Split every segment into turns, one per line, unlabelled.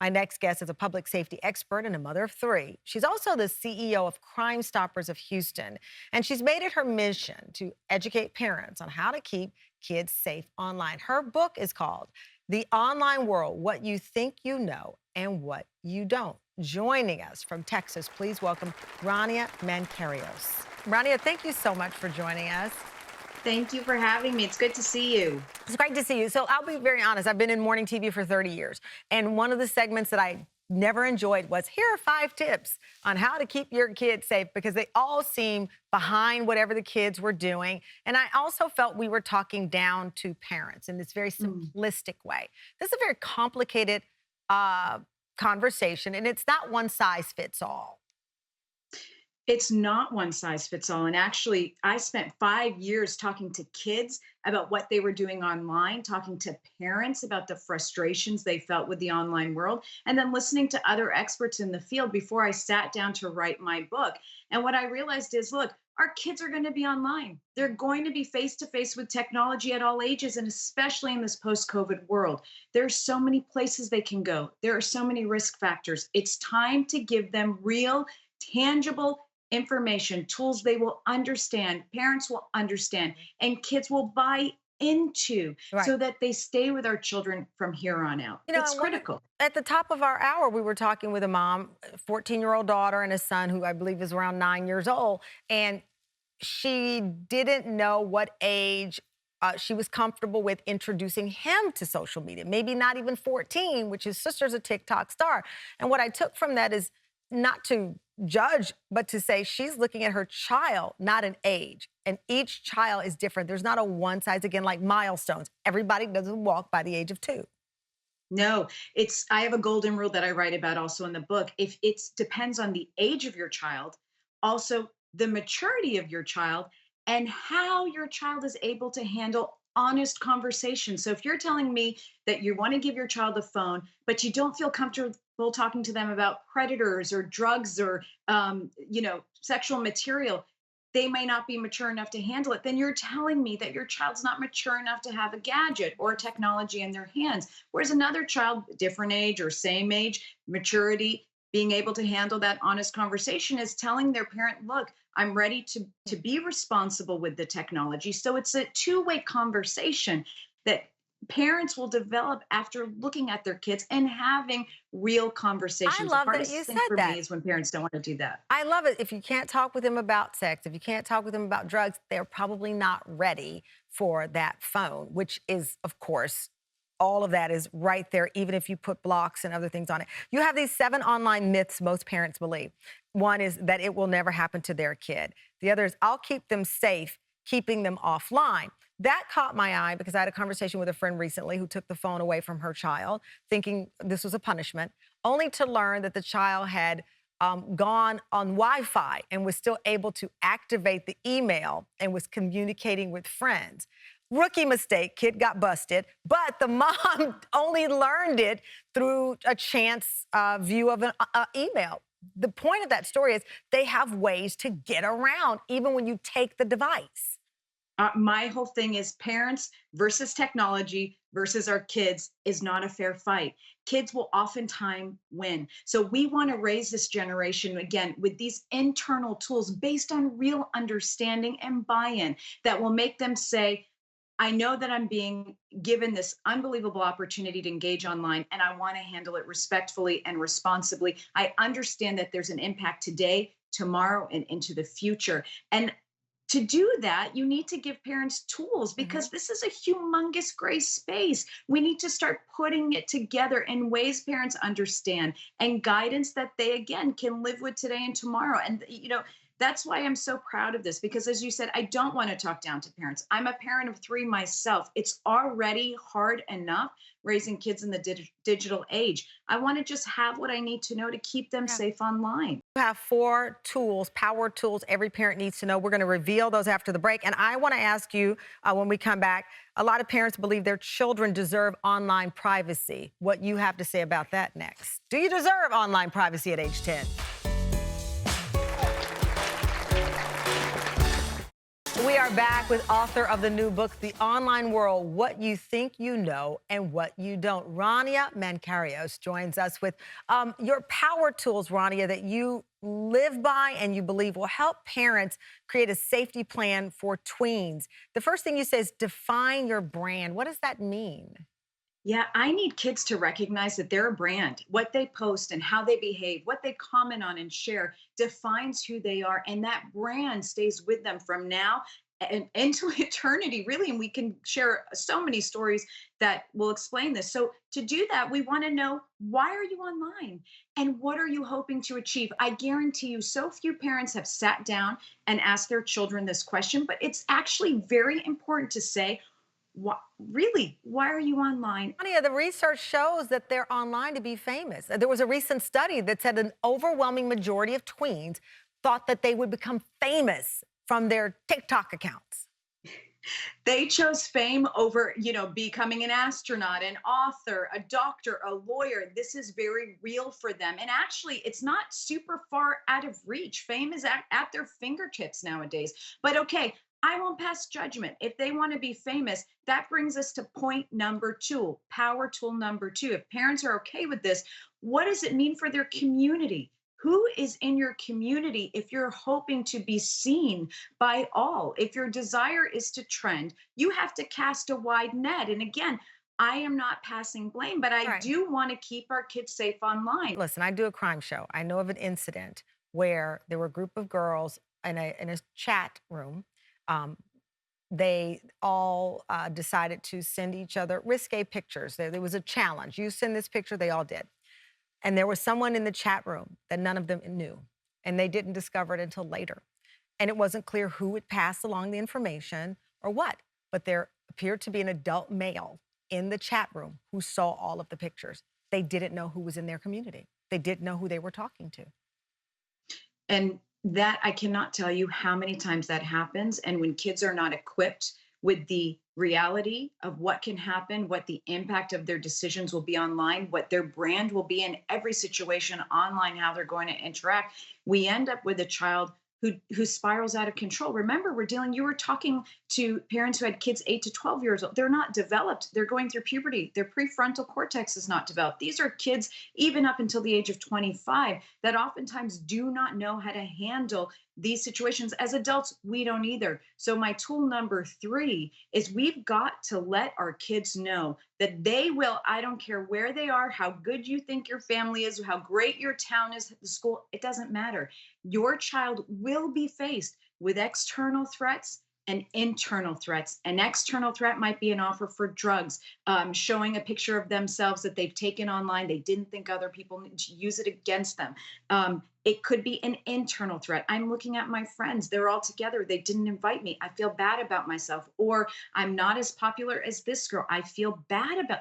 My next guest is a public safety expert and a mother of three. She's also the CEO of Crime Stoppers of Houston, and she's made it her mission to educate parents on how to keep kids safe online. Her book is called The Online World: What You Think You Know and What You Don't. Joining us from Texas, please welcome Rania Mankarious. Rania, thank you so much for joining us.
Thank you for having me. It's good to see you.
It's great to see you. So I'll be very honest. I've been in morning TV for 30 years. And one of the segments that I never enjoyed was, here are 5 tips on how to keep your kids safe, because they all seem behind whatever the kids were doing. And I also felt we were talking down to parents in this very simplistic way. This is a very complicated conversation, and it's not one size fits all.
It's not one size fits all. And actually, I spent 5 years talking to kids about what they were doing online, talking to parents about the frustrations they felt with the online world, and then listening to other experts in the field before I sat down to write my book. And what I realized is, look, our kids are going to be online. They're going to be face to face with technology at all ages, and especially in this post-COVID world. There are so many places they can go. There are so many risk factors. It's time to give them real, tangible information, tools they will understand, parents will understand, and kids will buy into, so that they stay with our children from here on out. It's critical.
At the top of our hour, we were talking with a mom, 14-year-old daughter, and a son who I believe is around 9 years old. And she didn't know what age she was comfortable with introducing him to social media. Maybe not even 14, which his sister's a TikTok star. And what I took from that is not to judge, but to say she's looking at her child, not an age. And each child is different. There's not a one size, again, like milestones. Everybody doesn't walk by the age of 2.
No, I have a golden rule that I write about also in the book. If it depends on the age of your child, also the maturity of your child, and how your child is able to handle honest conversation. So if you're telling me that you want to give your child a phone, but you don't feel comfortable talking to them about predators or drugs or, sexual material, they may not be mature enough to handle it. Then you're telling me that your child's not mature enough to have a gadget or technology in their hands. Whereas another child, different age or same age, maturity, being able to handle that honest conversation is telling their parent, look, I'm ready to be responsible with the technology. So it's a two-way conversation that parents will develop after looking at their kids and having real conversations.
I love
the
that
hardest
you
thing
said
for
that.
me is when parents don't want to do that.
I love it. If you can't talk with them about sex, if you can't talk with them about drugs, they're probably not ready for that phone, which is, of course, all of that is right there, even if you put blocks and other things on it. You have these 7 online myths most parents believe. One is that it will never happen to their kid. The other is, I'll keep them safe, keeping them offline. That caught my eye because I had a conversation with a friend recently who took the phone away from her child, thinking this was a punishment, only to learn that the child had gone on Wi-Fi and was still able to activate the email and was communicating with friends. Rookie mistake, kid got busted, but the mom only learned it through a chance view of an email. The point of that story is they have ways to get around even when you take the device.
My whole thing is parents versus technology versus our kids is not a fair fight. Kids will oftentimes win. So we want to raise this generation, again, with these internal tools based on real understanding and buy-in that will make them say, I know that I'm being given this unbelievable opportunity to engage online, and I want to handle it respectfully and responsibly. I understand that there's an impact today, tomorrow, and into the future. And to do that, you need to give parents tools, because this is a humongous gray space. We need to start putting it together in ways parents understand, and guidance that they, again, can live with today and tomorrow. And, that's why I'm so proud of this, because as you said, I don't want to talk down to parents. I'm a parent of 3 myself. It's already hard enough raising kids in the digital age. I want to just have what I need to know to keep them safe online.
You have 4 tools, power tools every parent needs to know. We're going to reveal those after the break. And I want to ask you, when we come back, a lot of parents believe their children deserve online privacy. What you have to say about that next. Do you deserve online privacy at age 10? We are back with author of the new book, The Online World, What You Think You Know and What You Don't. Rania Mankarious joins us with your power tools, Rania, that you live by and you believe will help parents create a safety plan for tweens. The first thing you say is define your brand. What does that mean?
Yeah, I need kids to recognize that they're a brand. What they post and how they behave, what they comment on and share defines who they are. And that brand stays with them from now and into eternity, really. And we can share so many stories that will explain this. So, to do that, we want to know, why are you online? And what are you hoping to achieve? I guarantee you, so few parents have sat down and asked their children this question, but it's actually very important to say, really, why are you online?
Rania, the research shows that they're online to be famous. There was a recent study that said an overwhelming majority of tweens thought that they would become famous from their TikTok accounts.
They chose fame over, becoming an astronaut, an author, a doctor, a lawyer. This is very real for them. And actually, it's not super far out of reach. Fame is at their fingertips nowadays. But okay, I won't pass judgment. If they want to be famous, that brings us to point number two, power tool number two. If parents are okay with this, what does it mean for their community? Who is in your community if you're hoping to be seen by all? If your desire is to trend, you have to cast a wide net. And again, I am not passing blame, but I
Right.
do want to keep our kids safe online.
Listen, I do a crime show. I know of an incident where there were a group of girls in a chat room. Um, they all decided to send each other risque pictures. There was a challenge. You send this picture, they all did. And there was someone in the chat room that none of them knew, and they didn't discover it until later. And it wasn't clear who would pass along the information or what, but there appeared to be an adult male in the chat room who saw all of the pictures. They didn't know who was in their community. They didn't know who they were talking to.
And that, I cannot tell you how many times that happens. And when kids are not equipped with the reality of what can happen, what the impact of their decisions will be online, what their brand will be in every situation online, how they're going to interact, we end up with a child who spirals out of control. Remember, you were talking to parents who had kids 8 to 12 years old. They're not developed. They're going through puberty. Their prefrontal cortex is not developed. These are kids, even up until the age of 25, that oftentimes do not know how to handle these situations. As adults, we don't either. So my tool number three is, we've got to let our kids know that they will, I don't care where they are, how good you think your family is, how great your town is, the school, it doesn't matter. Your child will be faced with external threats and internal threats. An external threat might be an offer for drugs, showing a picture of themselves that they've taken online. They didn't think other people use it against them. It could be an internal threat. I'm looking at my friends. They're all together. They didn't invite me. I feel bad about myself. Or I'm not as popular as this girl. I feel bad about.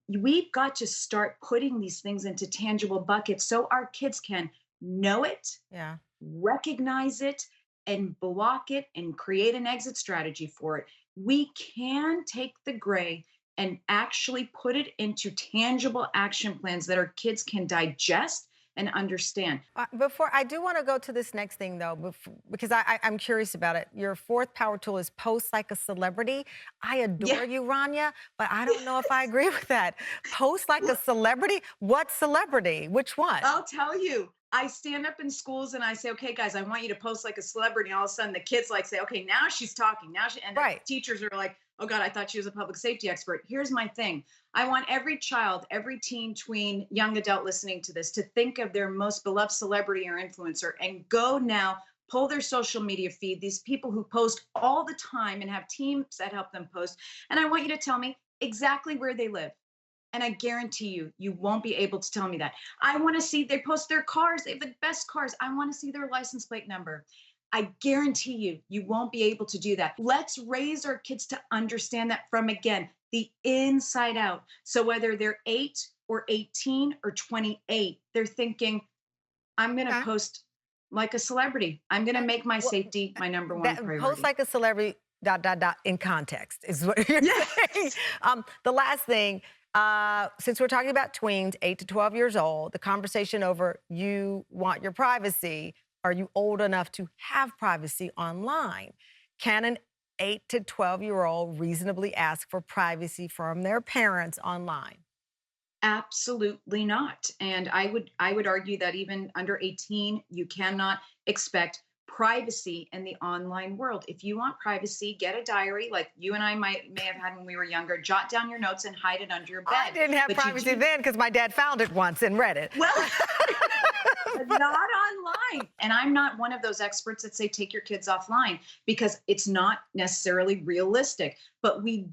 We've got to start putting these things into tangible buckets so our kids can know it,
Yeah.
recognize it, and block it and create an exit strategy for it. We can take the gray and actually put it into tangible action plans that our kids can digest and understand.
Before I do want to go to this next thing though, because I'm curious about it. Your fourth power tool is post like a celebrity. I
Yeah.
adore you, Rania, but I don't know if I agree with that. Post like a celebrity? What celebrity? Which one?
I'll tell you, I stand up in schools and I say, okay, guys, I want you to post like a celebrity. And all of a sudden the kids like say, okay, now she's talking. And the
Right.
teachers are like, oh God, I thought she was a public safety expert. Here's my thing. I want every child, every teen, tween, young adult listening to this to think of their most beloved celebrity or influencer and go now, pull their social media feed, these people who post all the time and have teams that help them post. And I want you to tell me exactly where they live. And I guarantee you, you won't be able to tell me that. I want to see, they post their cars. They have the best cars. I want to see their license plate number. I guarantee you, you won't be able to do that. Let's raise our kids to understand that from, again, the inside out. So whether they're 8 or 18 or 28, they're thinking, I'm going to
Okay.
post like a celebrity. I'm going to
Okay.
make my
Well,
safety my number one
that post
priority.
like a celebrity. Dot dot dot in context is what you're saying.
Yes.
The last thing, since we're talking about tweens, 8 to 12 years old, the conversation over you want your privacy. Are you old enough to have privacy online? Can an 8 to 12-year-old reasonably ask for privacy from their parents online?
Absolutely not. And I would argue that even under 18, you cannot expect privacy in the online world. If you want privacy, get a diary like you and I may have had when we were younger. Jot down your notes and hide it under your
I
bed.
didn't have
But you
privacy
do
then because my dad found it once and read it.
well, but not online. And I'm not one of those experts that say take your kids offline because it's not necessarily realistic. But we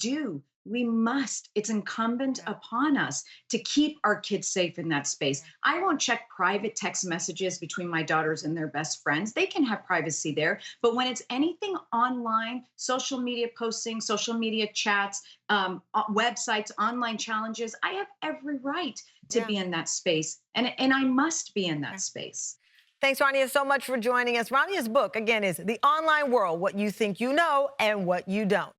must, it's incumbent
Yeah.
upon us to keep our kids safe in that space.
Yeah.
I won't check private text messages between my daughters and their best friends. They can have privacy there. But when it's anything online, social media posting, social media chats, websites, online challenges, I have every right to
Yeah.
be in that space. And I must be in that
Okay.
space.
Thanks, Rania, so much for joining us. Rania's book, again, is The Online World, What You Think You Know and What You Don't.